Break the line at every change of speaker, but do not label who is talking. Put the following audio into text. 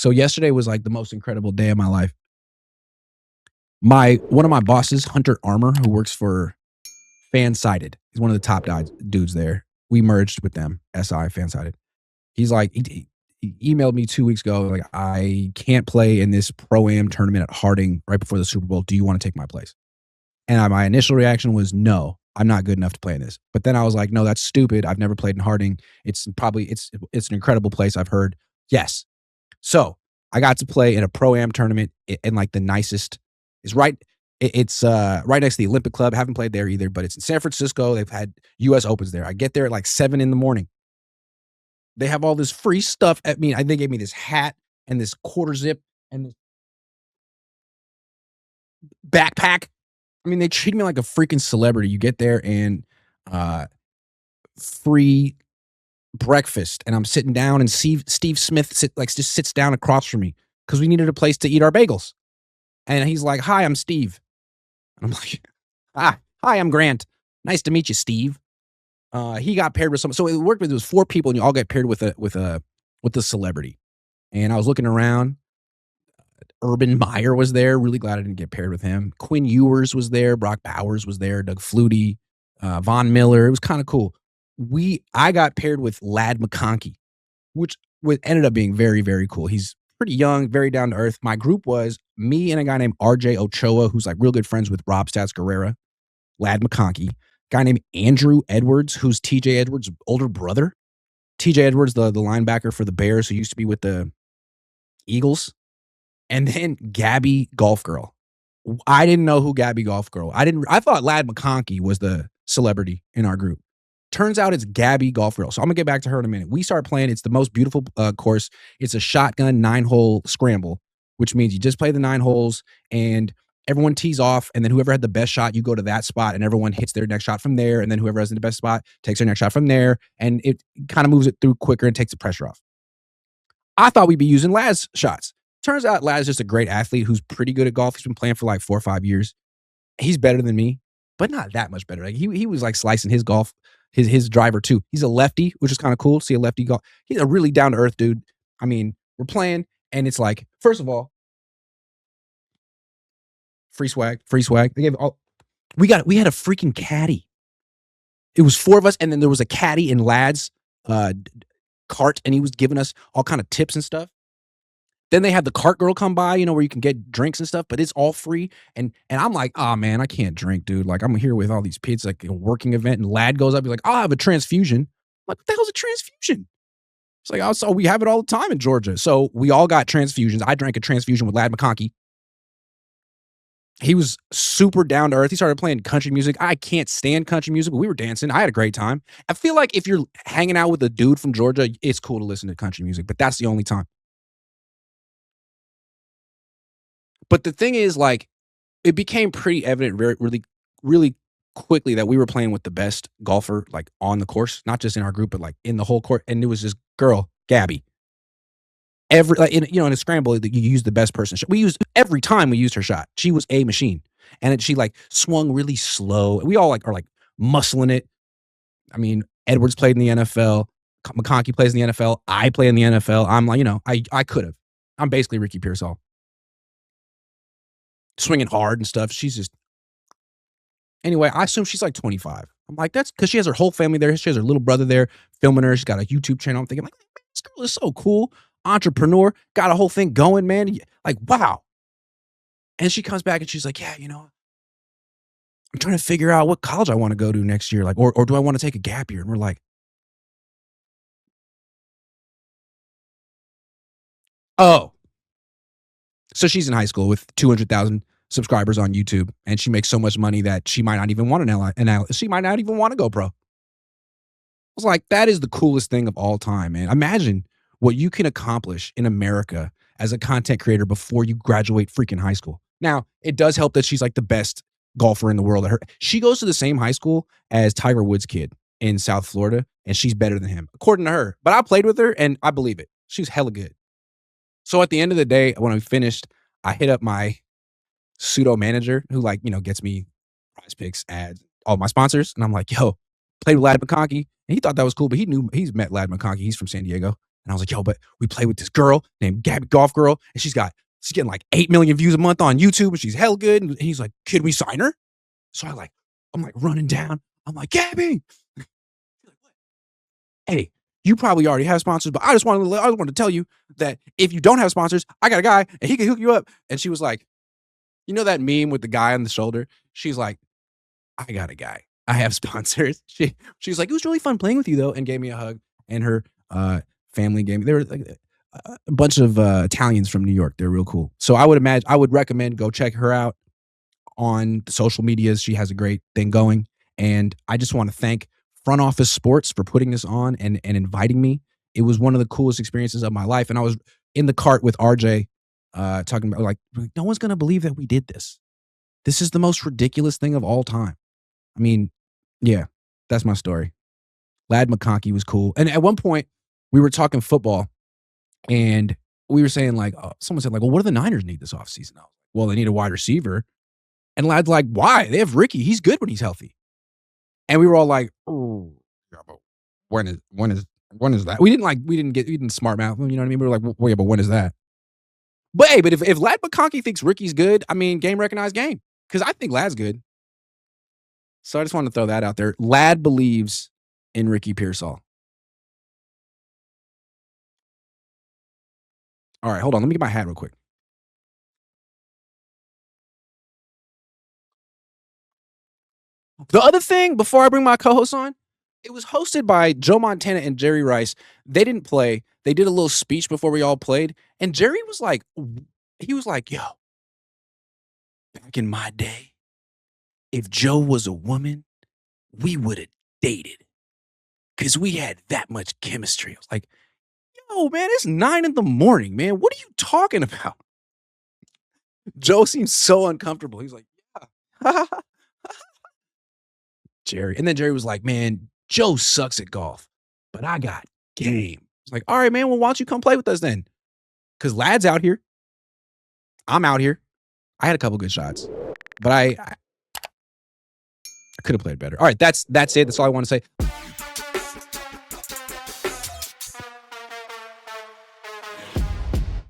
So yesterday was like the most incredible day of my life. One of my bosses, Hunter Armour, who works for Fansided, he's one of the top dudes there. We merged with them, SI Fansided. He's like, he emailed me 2 weeks ago, like, I can't play in this pro am tournament at Harding right before the Super Bowl. Do you want to take my place? And my initial reaction was, no, I'm not good enough to play in this. But then I was like, no, that's stupid. I've never played in Harding. It's an incredible place. I've heard. Yes. So I got to play in a pro-am tournament in like the nicest. It's right. It's right next to the Olympic Club. I haven't played there either, but it's in San Francisco. They've had U.S. Opens there. I get there at like 7 a.m. They have all this free stuff at me. They gave me this hat and this quarter zip and this backpack. I mean, they treat me like a freaking celebrity. You get there and free breakfast, and I'm sitting down, and Steve Smith just sits down across from me because we needed a place to eat our bagels. And he's like, "Hi, I'm Steve." And I'm like, "Hi, I'm Grant. Nice to meet you, Steve." He got paired with so it worked with, it was 4 people, and you all get paired with a celebrity. And I was looking around. Urban Meyer was there. Really glad I didn't get paired with him. Quinn Ewers was there. Brock Bowers was there. Doug Flutie, Von Miller. It was kind of cool. I got paired with Lad McConkey, which ended up being very, very cool. He's pretty young, very down to earth. My group was me and a guy named RJ Ochoa, who's like real good friends with Rob Stats Guerrera, Lad McConkey. Guy named Andrew Edwards, who's TJ Edwards' older brother. TJ Edwards, the linebacker for the Bears, who used to be with the Eagles. And then Gabby Golf Girl. I didn't know who Gabby Golf Girl. I thought Ladd McConkey was the celebrity in our group. Turns out it's Gabby Golf Girl. So I'm gonna get back to her in a minute. We start playing. It's the most beautiful course. It's a shotgun 9-hole scramble, which means you just play the 9 holes and everyone tees off, and then whoever had the best shot, you go to that spot, and everyone hits their next shot from there, and then whoever has the best spot takes their next shot from there, and it kind of moves it through quicker and takes the pressure off. I thought we'd be using Lad's shots. Turns out Lad is just a great athlete who's pretty good at golf. He's been playing for like 4 or 5 years. He's better than me, but not that much better. Like he was like slicing his golf, his driver too. He's a lefty, which is kind of cool. See a lefty golf. He's a really down to earth dude. I mean, we're playing, and it's like, first of all, free swag. They gave we had a freaking caddy. It was 4 of us, and then there was a caddy in Lad's cart, and he was giving us all kind of tips and stuff. Then they had the cart girl come by, where you can get drinks and stuff, but it's all free. And I'm like, oh man, I can't drink, dude. Like, I'm here with all these kids, like a working event, and Lad goes up, he's like, I'll have a transfusion. I'm like, what the hell's a transfusion? It's like, oh, so we have it all the time in Georgia. So we all got transfusions. I drank a transfusion with Ladd McConkey. He was super down to earth. He started playing country music. I can't stand country music, but we were dancing. I had a great time. I feel like if you're hanging out with a dude from Georgia, it's cool to listen to country music, but that's the only time. But the thing is, like, it became pretty evident really, really quickly that we were playing with the best golfer, like, on the course, not just in our group, but like in the whole court. And it was this girl, Gabby. In a scramble, you use the best person. Every time we used her shot. She was a machine, and she like swung really slow. We all like are like muscling it. I mean, Edwards played in the NFL. McConkey plays in the NFL. I play in the NFL. I'm like, I could have. I'm basically Ricky Pearsall. Swinging hard and stuff. She's just. Anyway, I assume she's like 25. I'm like, that's because she has her whole family there. She has her little brother there filming her. She's got a YouTube channel. I'm thinking, like, man, this girl is so cool. Entrepreneur, got a whole thing going, man. Like, wow. And she comes back and she's like, yeah, I'm trying to figure out what college I want to go to next year. Like, or do I want to take a gap year? And we're like, oh. So she's in high school with 200,000 subscribers on YouTube, and she makes so much money that she might not even want she might not even want to go pro. I was like, that is the coolest thing of all time, man. Imagine what you can accomplish in America as a content creator before you graduate freaking high school. Now, it does help that she's like the best golfer in the world. She goes to the same high school as Tiger Woods' kid in South Florida, and she's better than him, according to her. But I played with her, and I believe it. She's hella good. So at the end of the day, when we finished, I hit up my pseudo manager who gets me Prize Picks, ads, all my sponsors. And I'm like, yo, played with Lad McConkey. And he thought that was cool, but he's met Lad McConkey. He's from San Diego. And I was like, yo, but we play with this girl named Gabby Golf Girl, and she's getting like 8 million views a month on YouTube, and she's hell good. And he's like, can we sign her? So I'm like running down. I'm like, Gabby, hey, you probably already have sponsors, but I just wanted to tell you that if you don't have sponsors, I got a guy and he can hook you up. And she was like, you know that meme with the guy on the shoulder? She's like, I got a guy. I have sponsors. She's like, it was really fun playing with you though, and gave me a hug. And her family gave me. They were like a bunch of Italians from New York. They're real cool. So I would recommend go check her out on the social medias. She has a great thing going. And I just want to thank Front Office Sports for putting this on and inviting me. It was one of the coolest experiences of my life. And I was in the cart with RJ talking about like, no one's going to believe that we did this. This is the most ridiculous thing of all time. I mean, yeah, that's my story. Lad McConkey was cool. And at one point we were talking football and we were saying like, someone said like, well, what do the Niners need this offseason? Well, they need a wide receiver. And Lad's like, why? They have Ricky. He's good when he's healthy. And we were all like, oh, yeah, but when is that? We didn't smart mouth. You know what I mean? We were like, well, yeah, but when is that? But hey, but if Ladd McConkey thinks Ricky's good, I mean, game recognized game. Because I think Lad's good. So I just wanted to throw that out there. Ladd believes in Ricky Pearsall. All right, hold on. Let me get my hat real quick. The other thing, before I bring my co-host on, it was hosted by Joe Montana and Jerry Rice. They didn't play. They did a little speech before we all played. And Jerry was like, yo, back in my day, if Joe was a woman, we would have dated. Because we had that much chemistry. I was like, yo, man, it's 9 a.m, man. What are you talking about? Joe seems so uncomfortable. He's like, yeah. Jerry. And then Jerry was like, man, Joe sucks at golf, but I got game. It's like, all right, man, well, why don't you come play with us then? Because Lad's out here. I'm out here. I had a couple good shots, but I could have played better. All right, that's it. That's all I want to say.